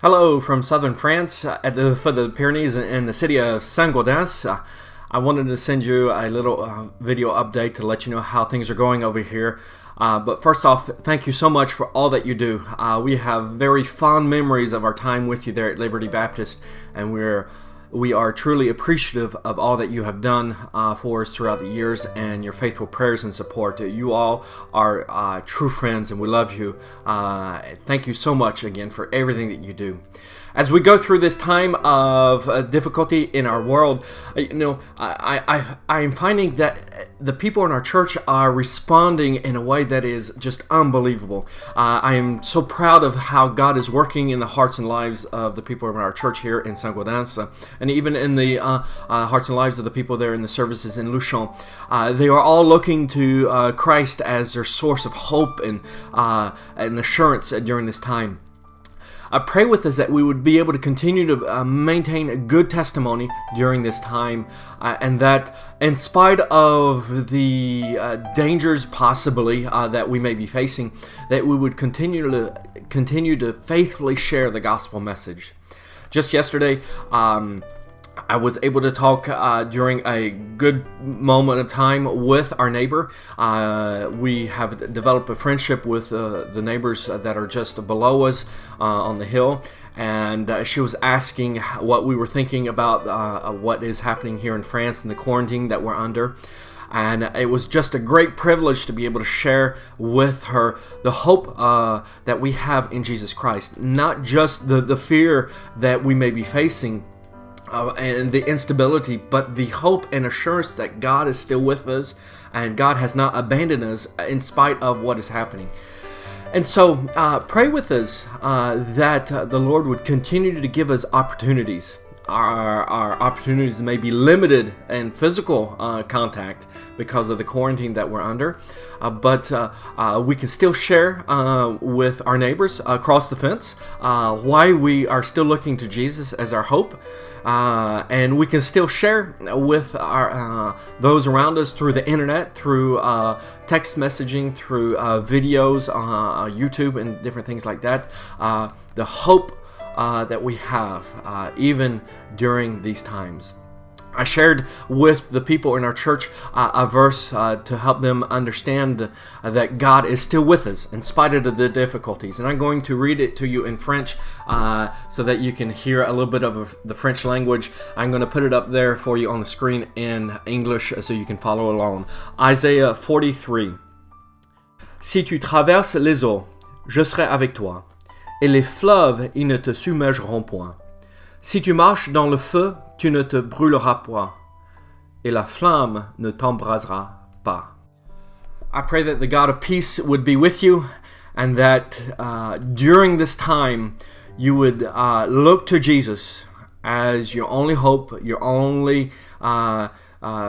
Hello from southern France at the foot of the Pyrenees in the city of Saint-Gaudens. I wanted to send you a little video update to let you know how things are going over here. But first off, thank you so much for all that you do. We have very fond memories of our time with you there at Liberty Baptist, and we are truly appreciative of all that you have done for us throughout the years and your faithful prayers and support. You all are true friends, and we love you. Thank you so much again for everything that you do. As we go through this time of difficulty in our world, I'm finding that the people in our church are responding in a way that is just unbelievable. I am so proud of how God is working in the hearts and lives of the people in our church here in Saint-Gaudens, and even in the hearts and lives of the people there in the services in Luchon. They are all looking to Christ as their source of hope and assurance during this time. Pray with us that we would be able to continue to maintain a good testimony during this time, and that in spite of the dangers possibly that we may be facing, that we would continue to faithfully share the gospel message. Just yesterday, I was able to talk during a good moment of time with our neighbor. We have developed a friendship with the neighbors that are just below us on the hill, and she was asking what we were thinking about what is happening here in France and the quarantine that we're under. And it was just a great privilege to be able to share with her the hope that we have in Jesus Christ, not just the fear that we may be facing, and the instability, but the hope and assurance that God is still with us and God has not abandoned us in spite of what is happening. And so pray with us that the Lord would continue to give us opportunities. Our opportunities may be limited in physical contact because of the quarantine that we're under, but we can still share with our neighbors across the fence why we are still looking to Jesus as our hope, and we can still share with our those around us through the internet, through text messaging, through videos, YouTube, and different things like that. The hope that we have even during these times. I shared with the people in our church a verse to help them understand that God is still with us in spite of the difficulties. And I'm going to read it to you in French so that you can hear a little bit of the French language. I'm going to put it up there for you on the screen in English so you can follow along. Isaiah 43. Si tu traverses les eaux, je serai avec toi. Et les fleuves, ils ne te submergeront point. Si tu marches dans le feu, tu ne te brûleras point, et la flamme ne t'embrasera pas. I pray that the God of peace would be with you, and that during this time you would look to Jesus as your only hope, your only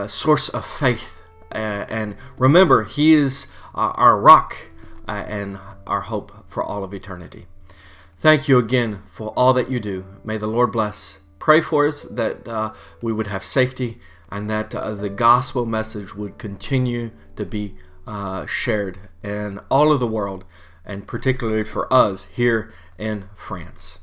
source of faith. And remember, He is our rock and our hope for all of eternity. Thank you again for all that you do. May the Lord bless. Pray for us that we would have safety, and that the gospel message would continue to be shared in all of the world, and particularly for us here in France.